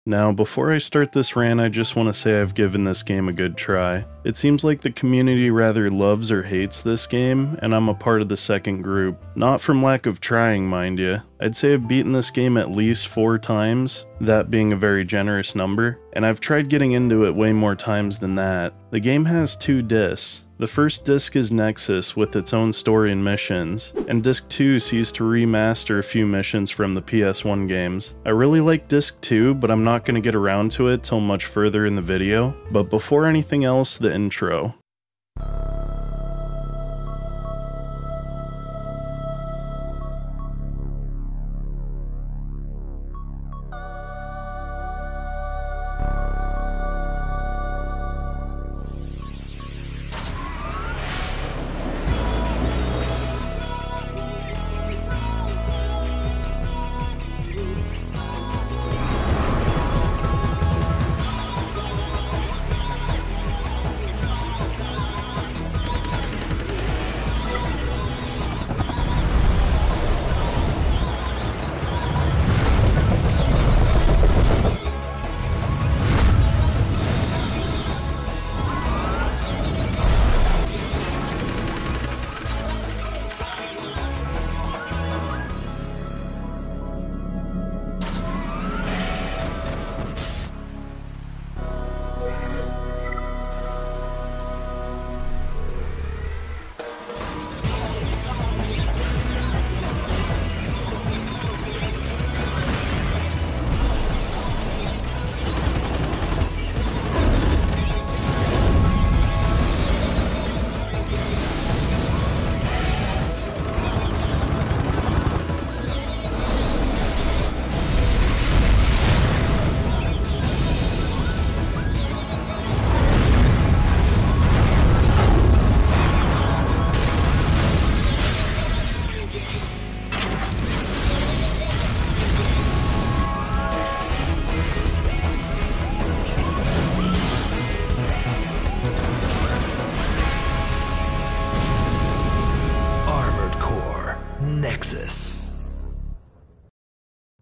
Now, before I start this rant, I just want to say I've given this game a good try. It seems like the community rather loves or hates this game, and I'm a part of the second group. Not from lack of trying, mind you. I'd say I've beaten this game at least 4 times, that being a very generous number, and I've tried getting into it way more times than that. The game has 2 discs. The first disc is Nexus with its own story and missions, and disc 2 sees to remaster a few missions from the PS1 games. I really like disc 2, but I'm not going to get around to it till much further in the video. But before anything else, the intro. Nexus.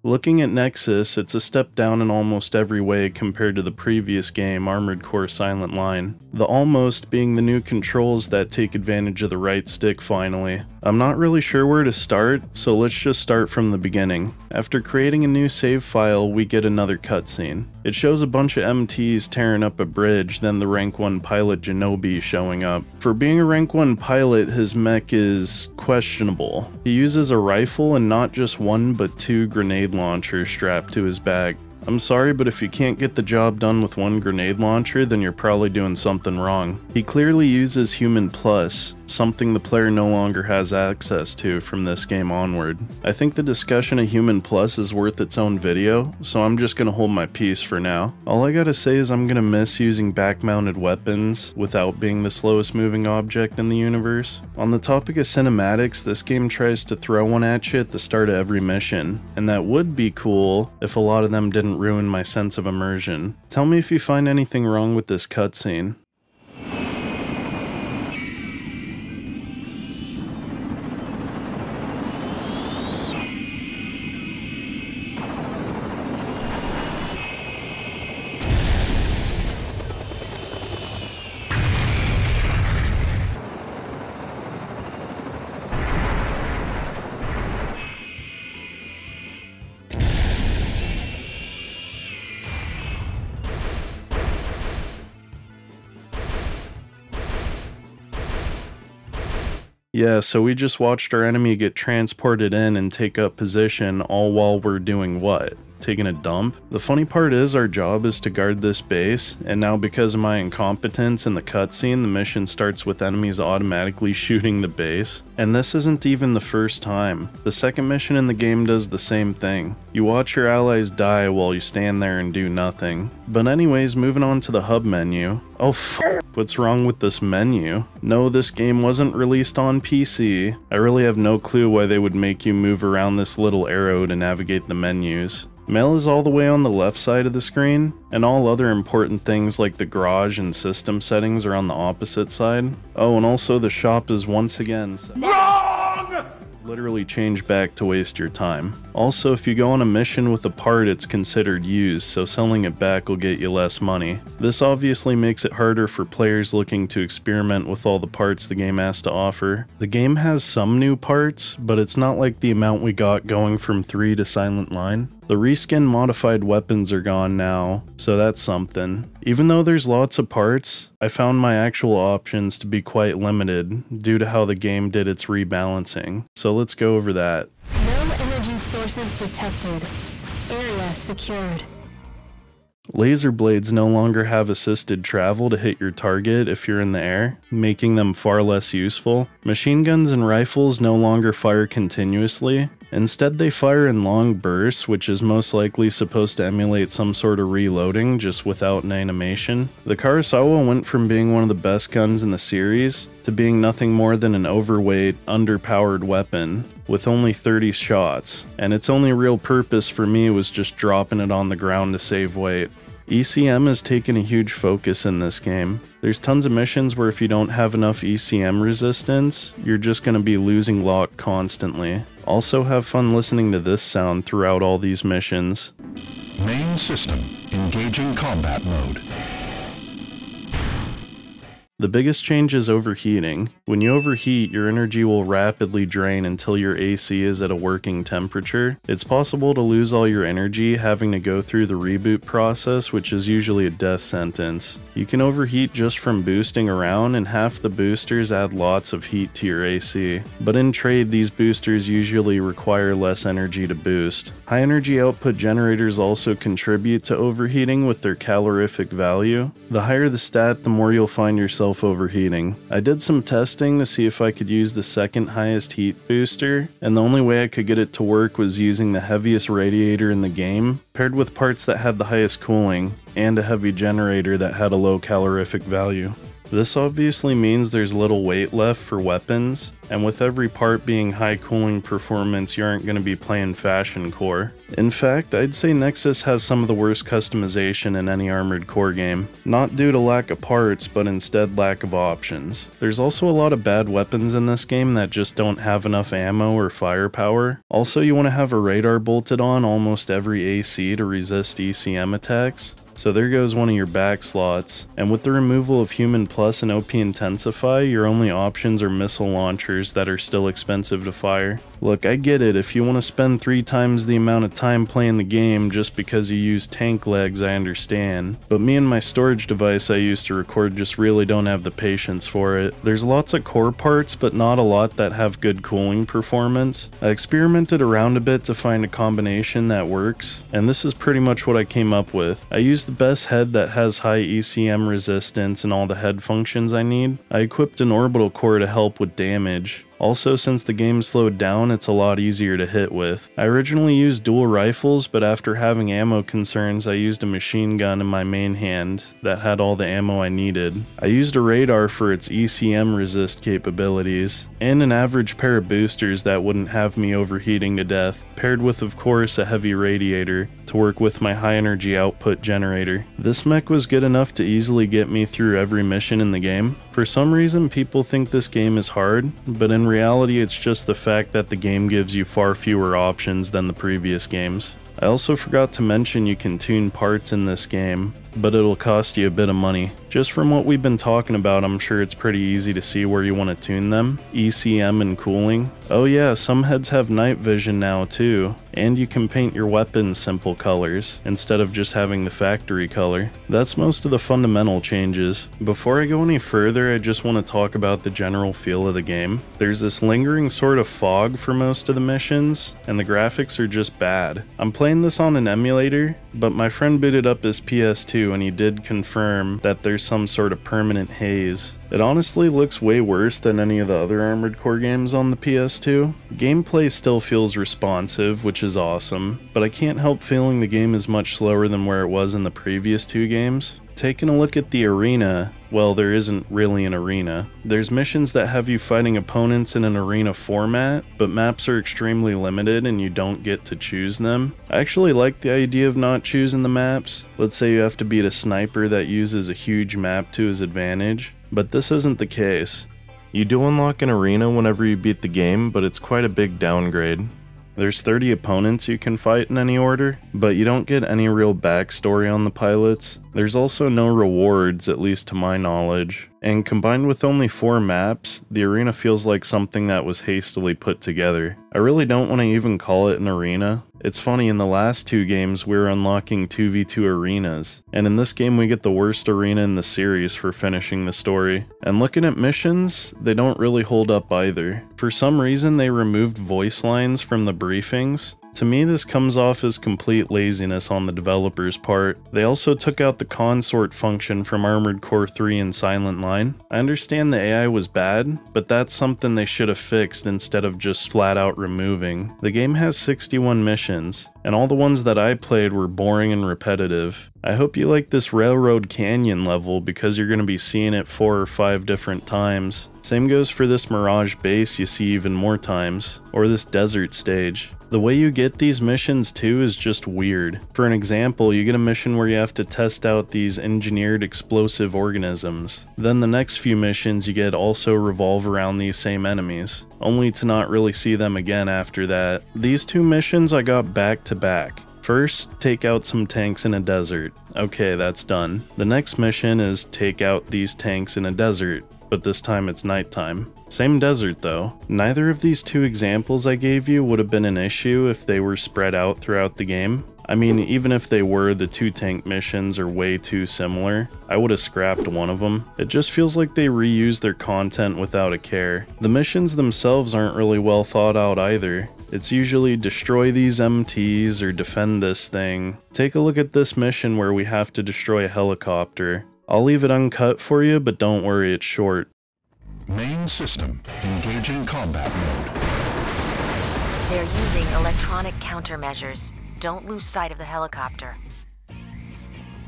Looking at Nexus, it's a step down in almost every way compared to the previous game, Armored Core Silent Line. The almost being the new controls that take advantage of the right stick finally. I'm not really sure where to start, so let's just start from the beginning. After creating a new save file, we get another cutscene. It shows a bunch of MTs tearing up a bridge, then the rank 1 pilot Genobi showing up. For being a rank 1 pilot, his mech is questionable. He uses a rifle and not just 1 but 2 grenade launchers strapped to his back. I'm sorry, but if you can't get the job done with 1 grenade launcher, then you're probably doing something wrong. He clearly uses Human Plus, something the player no longer has access to from this game onward. I think the discussion of Human Plus is worth its own video, so I'm just gonna hold my peace for now. All I gotta say is I'm gonna miss using back-mounted weapons without being the slowest moving object in the universe. On the topic of cinematics, this game tries to throw one at you at the start of every mission, and that would be cool if a lot of them didn't ruin my sense of immersion. Tell me if you find anything wrong with this cutscene. Yeah, so we just watched our enemy get transported in and take up position, all while we're doing what? Taking a dump? The funny part is our job is to guard this base, and now because of my incompetence in the cutscene, the mission starts with enemies automatically shooting the base. And this isn't even the first time. The second mission in the game does the same thing. You watch your allies die while you stand there and do nothing. But anyways, moving on to the hub menu. Oh f***, what's wrong with this menu? No, this game wasn't released on PC. I really have no clue why they would make you move around this little arrow to navigate the menus. Mail is all the way on the left side of the screen, and all other important things like the garage and system settings are on the opposite side. Oh, and also the shop is once again... Wrong! literally change back to waste your time. Also, if you go on a mission with a part, it's considered used, so selling it back will get you less money. This obviously makes it harder for players looking to experiment with all the parts the game has to offer. The game has some new parts, but it's not like the amount we got going from 3 to Silent Line. The reskin modified weapons are gone now, so that's something. Even though there's lots of parts, I found my actual options to be quite limited due to how the game did its rebalancing. So let's go over that. No energy sources detected. Area secured. Laser blades no longer have assisted travel to hit your target if you're in the air, making them far less useful. Machine guns and rifles no longer fire continuously. Instead, they fire in long bursts, which is most likely supposed to emulate some sort of reloading, just without an animation. The Kurosawa went from being one of the best guns in the series to being nothing more than an overweight, underpowered weapon with only 30 shots, and its only real purpose for me was just dropping it on the ground to save weight. ECM has taken a huge focus in this game. There's tons of missions where if you don't have enough ECM resistance, you're just going to be losing lock constantly. Also have fun listening to this sound throughout all these missions. Main system, engaging combat mode. The biggest change is overheating. When you overheat, your energy will rapidly drain until your AC is at a working temperature. It's possible to lose all your energy having to go through the reboot process, which is usually a death sentence. You can overheat just from boosting around, and half the boosters add lots of heat to your AC. But in trade, these boosters usually require less energy to boost. High energy output generators also contribute to overheating with their calorific value. The higher the stat, the more you'll find yourself overheating. I did some testing to see if I could use the second highest heat booster, and the only way I could get it to work was using the heaviest radiator in the game, paired with parts that had the highest cooling, and a heavy generator that had a low calorific value. This obviously means there's little weight left for weapons, and with every part being high cooling performance, you aren't going to be playing Fashion Core. In fact, I'd say Nexus has some of the worst customization in any Armored Core game. Not due to lack of parts, but instead lack of options. There's also a lot of bad weapons in this game that just don't have enough ammo or firepower. Also, you want to have a radar bolted on almost every AC to resist ECM attacks. So there goes one of your back slots, and with the removal of Human Plus and OP Intensify, your only options are missile launchers that are still expensive to fire. Look, I get it, if you want to spend 3 times the amount of time playing the game just because you use tank legs, I understand, but me and my storage device I used to record just really don't have the patience for it. There's lots of core parts, but not a lot that have good cooling performance. I experimented around a bit to find a combination that works, and this is pretty much what I came up with. I used the best head that has high ECM resistance and all the head functions I need. I equipped an orbital core to help with damage. Also, since the game slowed down, it's a lot easier to hit with. I originally used dual rifles, but after having ammo concerns, I used a machine gun in my main hand that had all the ammo I needed. I used a radar for its ECM resist capabilities, and an average pair of boosters that wouldn't have me overheating to death, paired with, of course, a heavy radiator to work with my high energy output generator. This mech was good enough to easily get me through every mission in the game. For some reason, people think this game is hard, but in reality, it's just the fact that the game gives you far fewer options than the previous games. I also forgot to mention you can tune parts in this game, but it'll cost you a bit of money. Just from what we've been talking about, I'm sure it's pretty easy to see where you want to tune them. ECM and cooling. Oh yeah, some heads have night vision now too, and you can paint your weapons simple colors, instead of just having the factory color. That's most of the fundamental changes. Before I go any further, I just want to talk about the general feel of the game. There's this lingering sort of fog for most of the missions, and the graphics are just bad. I'm playing this on an emulator, but my friend booted up his PS2 and he did confirm that there's some sort of permanent haze. It honestly looks way worse than any of the other Armored Core games on the PS2. Gameplay still feels responsive, which is awesome, but I can't help feeling the game is much slower than where it was in the previous 2 games. Taking a look at the arena, well, there isn't really an arena. There's missions that have you fighting opponents in an arena format, but maps are extremely limited and you don't get to choose them. I actually like the idea of not choosing the maps. Let's say you have to beat a sniper that uses a huge map to his advantage, but this isn't the case. You do unlock an arena whenever you beat the game, but it's quite a big downgrade. There's 30 opponents you can fight in any order, but you don't get any real backstory on the pilots. There's also no rewards, at least to my knowledge, and combined with only 4 maps, the arena feels like something that was hastily put together. I really don't want to even call it an arena. It's funny, in the last 2 games we were unlocking 2v2 arenas, and in this game we get the worst arena in the series for finishing the story. And looking at missions, they don't really hold up either. For some reason they removed voice lines from the briefings. To me, this comes off as complete laziness on the developers' part. They also took out the consort function from Armored Core 3 and Silent Line. I understand the AI was bad, but that's something they should have fixed instead of just flat out removing. The game has 61 missions, and all the ones that I played were boring and repetitive. I hope you like this Railroad Canyon level because you're going to be seeing it 4 or 5 different times. Same goes for this Mirage base you see even more times, or this desert stage. The way you get these missions too is just weird. For an example, you get a mission where you have to test out these engineered explosive organisms. Then the next few missions you get also revolve around these same enemies, only to not really see them again after that. These 2 missions I got back to back. First, take out some tanks in a desert. Okay, that's done. The next mission is take out these tanks in a desert, but this time it's nighttime. Same desert though. Neither of these 2 examples I gave you would have been an issue if they were spread out throughout the game. I mean, even if they were, the 2 tank missions are way too similar. I would have scrapped one of them. It just feels like they reuse their content without a care. The missions themselves aren't really well thought out either. It's usually destroy these MTs or defend this thing. Take a look at this mission where we have to destroy a helicopter. I'll leave it uncut for you, but don't worry, it's short. Main system, engaging combat mode. They're using electronic countermeasures. Don't lose sight of the helicopter.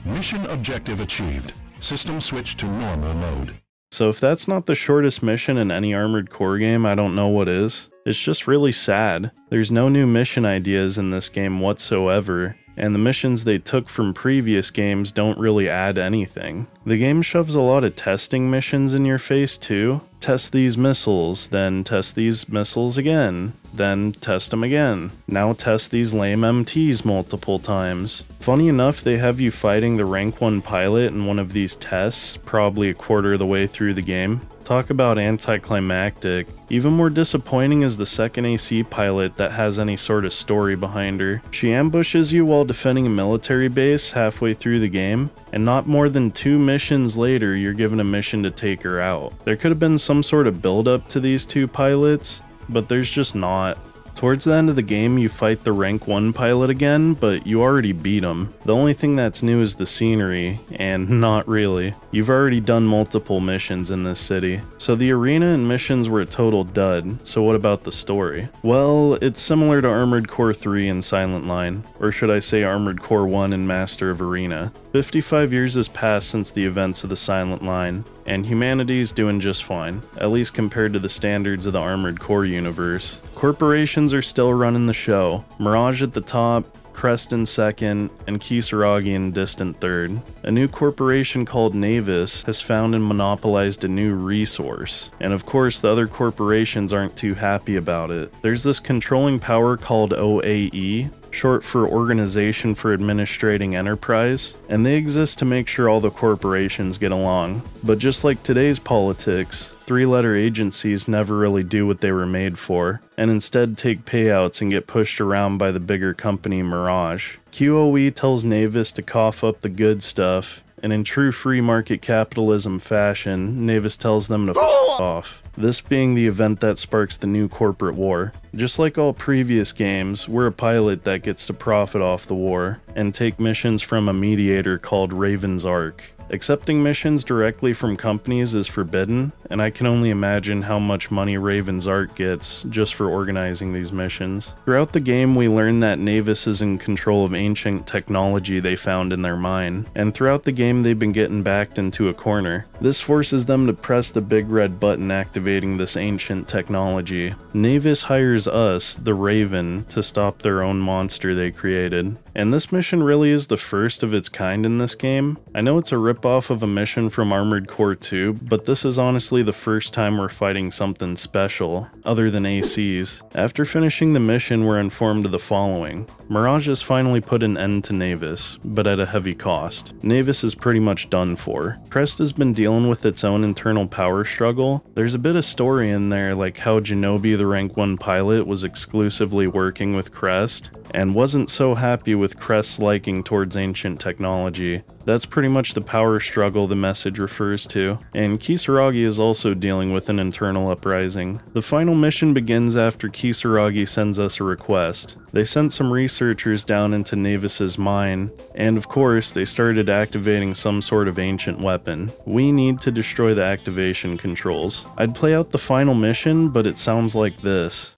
Mission objective achieved. System switch to normal mode. So if that's not the shortest mission in any Armored Core game, I don't know what is. It's just really sad. There's no new mission ideas in this game whatsoever, and the missions they took from previous games don't really add anything. The game shoves a lot of testing missions in your face too. Test these missiles, then test these missiles again, then test them again. Now test these lame MTs multiple times. Funny enough, they have you fighting the rank 1 pilot in one of these tests, probably a quarter of the way through the game. Talk about anticlimactic. Even more disappointing is the second AC pilot that has any sort of story behind her. She ambushes you while defending a military base halfway through the game, and not more than 2 missions later you're given a mission to take her out. There could have been some sort of build up to these 2 pilots, but there's just not. Towards the end of the game, you fight the rank 1 pilot again, but you already beat him. The only thing that's new is the scenery, and not really. You've already done multiple missions in this city. So the arena and missions were a total dud, so what about the story? Well, it's similar to Armored Core 3 and Silent Line, or should I say Armored Core 1 and Master of Arena. 55 years has passed since the events of the Silent Line, and humanity's doing just fine, at least compared to the standards of the Armored Core universe. Corporations are still running the show. Mirage at the top, Crest in second, and Kisaragi in distant third. A new corporation called Navis has found and monopolized a new resource, and of course the other corporations aren't too happy about it. There's this controlling power called OAE, short for Organization for Administrating Enterprise, and they exist to make sure all the corporations get along. But just like today's politics, 3-letter agencies never really do what they were made for, and instead take payouts and get pushed around by the bigger company Mirage. QOE tells Navis to cough up the good stuff, and in true free market capitalism fashion, Navis tells them to f*** off. This being the event that sparks the new corporate war. Just like all previous games, we're a pilot that gets to profit off the war, and take missions from a mediator called Raven's Ark. Accepting missions directly from companies is forbidden, and I can only imagine how much money Raven's Ark gets just for organizing these missions. Throughout the game, we learn that Navis is in control of ancient technology they found in their mine, and throughout the game they've been getting backed into a corner. This forces them to press the big red button activating this ancient technology. Navis hires us, the Raven, to stop their own monster they created. and this mission really is the first of its kind in this game. I know it's a ripoff of a mission from Armored Core 2, but this is honestly the first time we're fighting something special, other than ACs. After finishing the mission, we're informed of the following. Mirage has finally put an end to Navis, but at a heavy cost. Navis is pretty much done for. Crest has been dealing with its own internal power struggle. There's a bit of story in there, like how Genobi, the rank 1 pilot, was exclusively working with Crest, and wasn't so happy with Crest's liking towards ancient technology. That's pretty much the power struggle the message refers to, and Kisaragi is also dealing with an internal uprising. The final mission begins after Kisaragi sends us a request. They sent some researchers down into Navis's mine, and of course they started activating some sort of ancient weapon. We need to destroy the activation controls. I'd play out the final mission, but it sounds like this.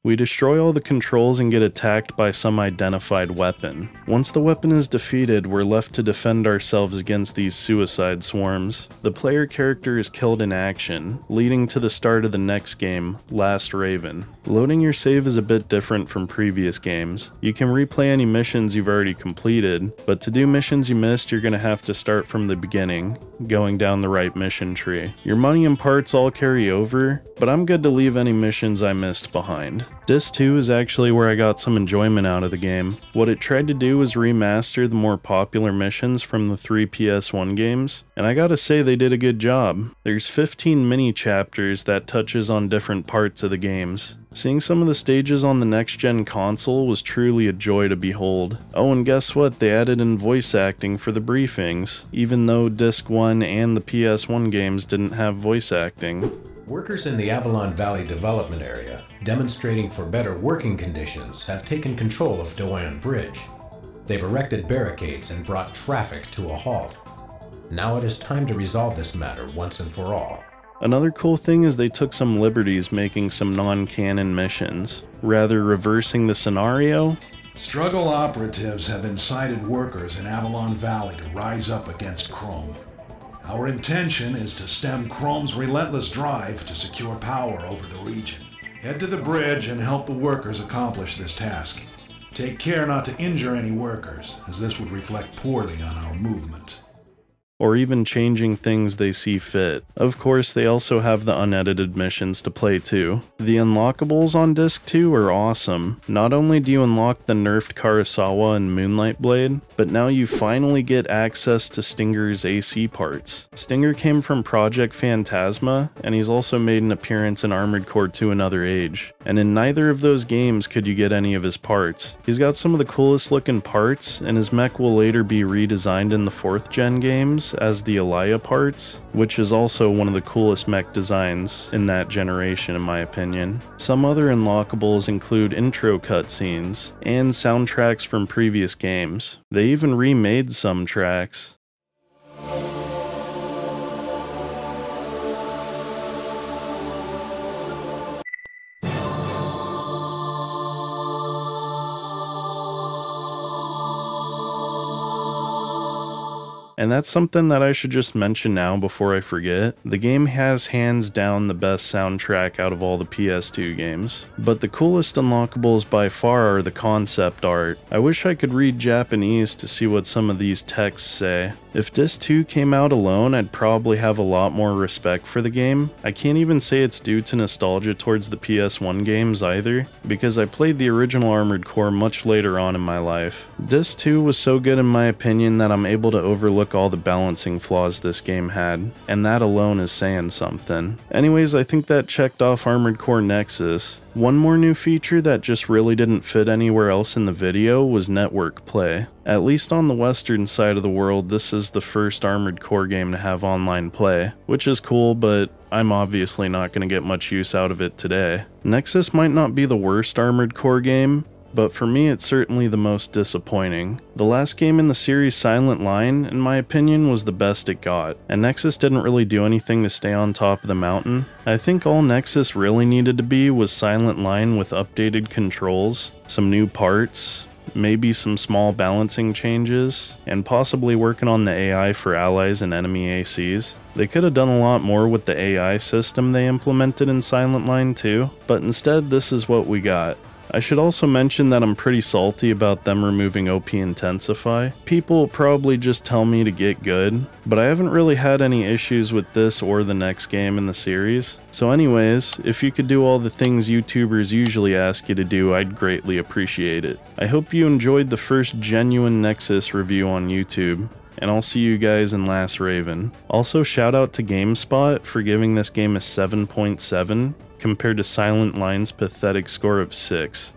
We destroy all the controls and get attacked by some identified weapon. Once the weapon is defeated, we're left to defend ourselves against these suicide swarms. The player character is killed in action, leading to the start of the next game, Last Raven. Loading your save is a bit different from previous games. You can replay any missions you've already completed, but to do missions you missed, you're going to have to start from the beginning, going down the right mission tree. Your money and parts all carry over, but I'm good to leave any missions I missed behind. Disc 2 is actually where I got some enjoyment out of the game. What it tried to do was remaster the more popular missions from the 3 PS1 games, and I gotta say they did a good job. There's 15 mini chapters that touches on different parts of the games. Seeing some of the stages on the next-gen console was truly a joy to behold. Oh, and guess what? They added in voice acting for the briefings, even though Disc 1 and the PS1 games didn't have voice acting. Workers in the Avalon Valley development area, demonstrating for better working conditions, have taken control of Doan Bridge. They've erected barricades and brought traffic to a halt. Now it is time to resolve this matter once and for all. Another cool thing is they took some liberties making some non-canon missions, rather reversing the scenario. Struggle operatives have incited workers in Avalon Valley to rise up against Chrome. Our intention is to stem Chrome's relentless drive to secure power over the region. Head to the bridge and help the workers accomplish this task. Take care not to injure any workers, as this would reflect poorly on our movement. Or even changing things they see fit. Of course, they also have the unedited missions to play too. The unlockables on Disc 2 are awesome. Not only do you unlock the nerfed Karasawa and Moonlight Blade, but now you finally get access to Stinger's AC parts. Stinger came from Project Phantasma, and he's also made an appearance in Armored Core 2 Another Age. And in neither of those games could you get any of his parts. He's got some of the coolest looking parts, and his mech will later be redesigned in the 4th gen games as the Elia parts, which is also one of the coolest mech designs in that generation in my opinion. Some other unlockables include intro cutscenes and soundtracks from previous games. They even remade some tracks. And that's something that I should just mention now before I forget. The game has hands down the best soundtrack out of all the PS2 games. But the coolest unlockables by far are the concept art. I wish I could read Japanese to see what some of these texts say. If Disc 2 came out alone, I'd probably have a lot more respect for the game. I can't even say it's due to nostalgia towards the PS1 games either, because I played the original Armored Core much later on in my life. Disc 2 was so good in my opinion that I'm able to overlook all the balancing flaws this game had, and that alone is saying something. Anyways, I think that checked off Armored Core Nexus. One more new feature that just really didn't fit anywhere else in the video was network play. At least on the western side of the world, this is the first Armored Core game to have online play, which is cool, but I'm obviously not going to get much use out of it today. Nexus might not be the worst Armored Core game, but for me it's certainly the most disappointing. The last game in the series, Silent Line, in my opinion was the best it got, and Nexus didn't really do anything to stay on top of the mountain. I think all Nexus really needed to be was Silent Line with updated controls, some new parts, maybe some small balancing changes, and possibly working on the AI for allies and enemy ACs. They could have done a lot more with the AI system they implemented in Silent Line 2, but instead this is what we got. I should also mention that I'm pretty salty about them removing OP Intensify. People will probably just tell me to get good, but I haven't really had any issues with this or the next game in the series. So anyways, if you could do all the things YouTubers usually ask you to do, I'd greatly appreciate it. I hope you enjoyed the first genuine Nexus review on YouTube, and I'll see you guys in Last Raven. Also, shout out to GameSpot for giving this game a 7.7 compared to Silent Line's pathetic score of 6.